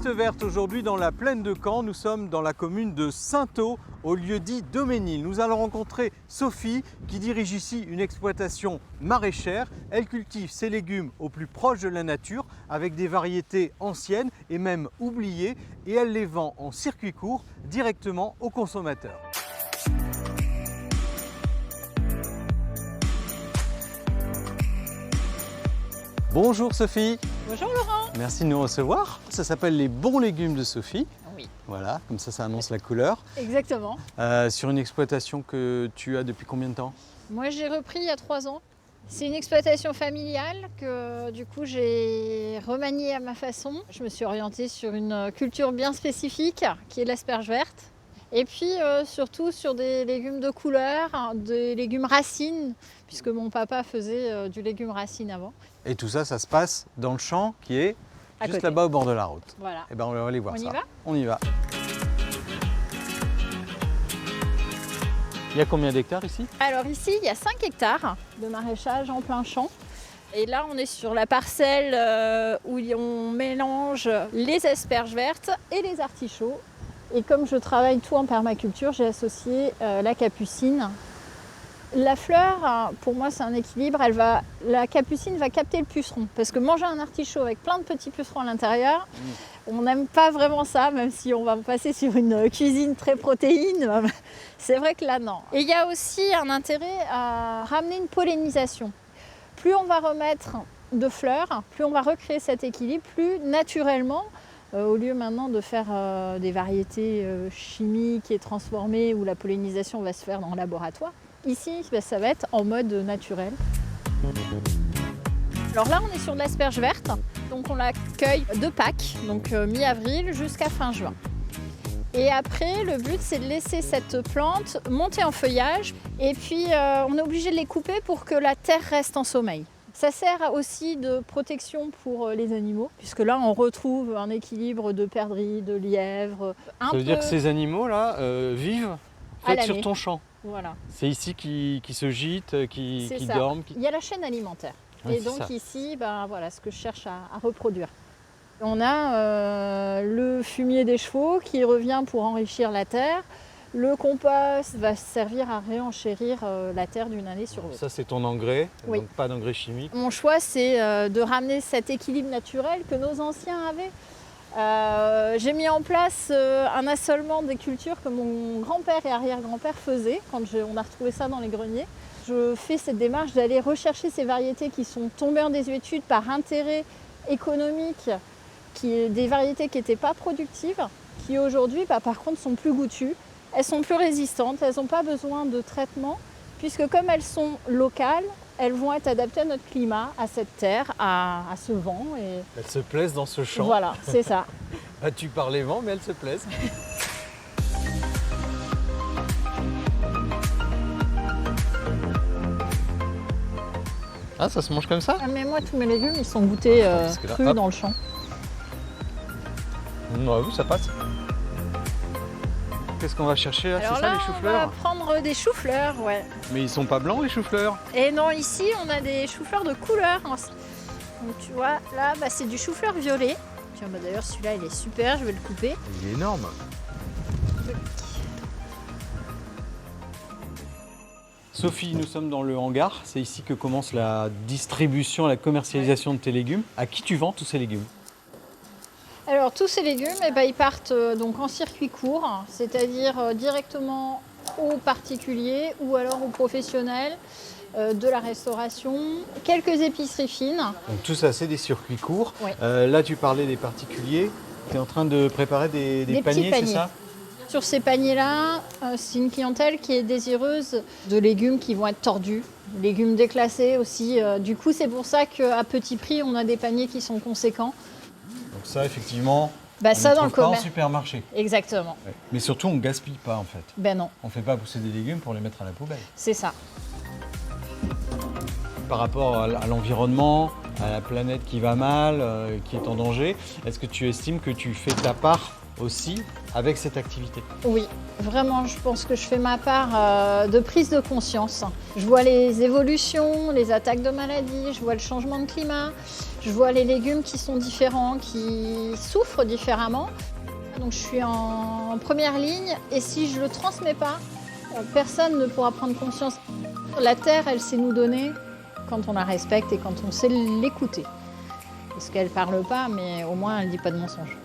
Piste verte aujourd'hui dans la plaine de Caen. Nous sommes dans la commune de Sainteau, au lieu-dit Doménil. Nous allons rencontrer Sophie qui dirige ici une exploitation maraîchère. Elle cultive ses légumes au plus proche de la nature avec des variétés anciennes et même oubliées et elle les vend en circuit court directement aux consommateurs. Bonjour Sophie. Bonjour Laurent. Merci de nous recevoir. Ça s'appelle les bons légumes de Sophie. Oui. Voilà, comme ça annonce la couleur. Exactement. Sur une exploitation que tu as depuis combien de temps? Moi j'ai repris il y a 3 ans. C'est une exploitation familiale que du coup j'ai remaniée à ma façon. Je me suis orientée sur une culture bien spécifique qui est l'asperge verte. Et puis surtout sur des légumes de couleur, des légumes racines, puisque mon papa faisait du légume racine avant. Et tout ça, ça se passe dans le champ qui est juste là-bas au bord de la route. Voilà. Et ben on va aller voir ça. On y va? On y va. Il y a combien d'hectares ici? Alors ici, il y a 5 hectares de maraîchage en plein champ. Et là, on est sur la parcelle où on mélange les asperges vertes et les artichauts. Et comme je travaille tout en permaculture, j'ai associé la capucine. La fleur, pour moi, c'est un équilibre. La capucine va capter le puceron. Parce que manger un artichaut avec plein de petits pucerons à l'intérieur, on n'aime pas vraiment ça, même si on va passer sur une cuisine très protéine. C'est vrai que là, non. Et il y a aussi un intérêt à ramener une pollinisation. Plus on va remettre de fleurs, plus on va recréer cet équilibre, plus naturellement, au lieu maintenant de faire des variétés chimiques et transformées où la pollinisation va se faire dans le laboratoire, ici ça va être en mode naturel. Alors là on est sur de l'asperge verte, donc on la cueille de Pâques, donc mi-avril jusqu'à fin juin. Et après le but c'est de laisser cette plante monter en feuillage et puis on est obligé de les couper pour que la terre reste en sommeil. Ça sert aussi de protection pour les animaux, puisque là on retrouve un équilibre de perdrix, de lièvres. Ça veut dire que ces animaux-là vivent sur ton champ. Voilà. C'est ici qu'ils se gîtent, qu'ils dorment. Il y a la chaîne alimentaire. Ouais, et donc ici, voilà ce que je cherche à reproduire. On a le fumier des chevaux qui revient pour enrichir la terre. Le compost va servir à réenchérir la terre d'une année sur l'autre. Ça, c'est ton engrais, oui. Donc pas d'engrais chimique. Mon choix, c'est de ramener cet équilibre naturel que nos anciens avaient. J'ai mis en place un assolement des cultures que mon grand-père et arrière-grand-père faisaient quand on a retrouvé ça dans les greniers. Je fais cette démarche d'aller rechercher ces variétés qui sont tombées en désuétude par intérêt économique, des variétés qui n'étaient pas productives, qui aujourd'hui, par contre, sont plus goûtues. Elles sont plus résistantes, elles n'ont pas besoin de traitement, puisque comme elles sont locales, elles vont être adaptées à notre climat, à cette terre, à ce vent. Et... Elles se plaisent dans ce champ. Voilà, c'est ça. Tu parles les vents, mais elles se plaisent. Ah, ça se mange comme ça? Ah, mais moi, tous mes légumes, ils sont goûtés crus dans le champ. Oui, ça passe. Qu'est-ce qu'on va chercher là? Alors c'est là, ça, les choux-fleurs? On va prendre des choux-fleurs, ouais. Mais ils sont pas blancs, les choux-fleurs? Et non, ici, on a des choux-fleurs de couleur. Donc tu vois, là, c'est du chou-fleur violet. Tiens, d'ailleurs, celui-là, il est super, je vais le couper. Il est énorme. Sophie, nous sommes dans le hangar. C'est ici que commence la distribution, la commercialisation de tes légumes. À qui tu vends tous ces légumes? Alors tous ces légumes, ils partent donc en circuit court, c'est-à-dire directement aux particuliers ou alors aux professionnels de la restauration, quelques épiceries fines. Donc tout ça, c'est des circuits courts. Oui. Là, tu parlais des particuliers. Tu es en train de préparer des paniers, c'est ça? Sur ces paniers-là, c'est une clientèle qui est désireuse de légumes qui vont être tordus, légumes déclassés aussi. Du coup, c'est pour ça qu'à petit prix, on a des paniers qui sont conséquents. Donc ça, effectivement, ça dans le pas en commerce. Supermarché. Exactement. Ouais. Mais surtout, on ne gaspille pas en fait. Ben non. On ne fait pas pousser des légumes pour les mettre à la poubelle. C'est ça. Par rapport à l'environnement, à la planète qui va mal, qui est en danger, est-ce que tu estimes que tu fais ta part aussi avec cette activité. Oui, vraiment, je pense que je fais ma part de prise de conscience. Je vois les évolutions, les attaques de maladies, je vois le changement de climat, je vois les légumes qui sont différents, qui souffrent différemment. Donc je suis en première ligne et si je ne le transmets pas, personne ne pourra prendre conscience. La terre, elle sait nous donner quand on la respecte et quand on sait l'écouter. Parce qu'elle ne parle pas, mais au moins elle ne dit pas de mensonges.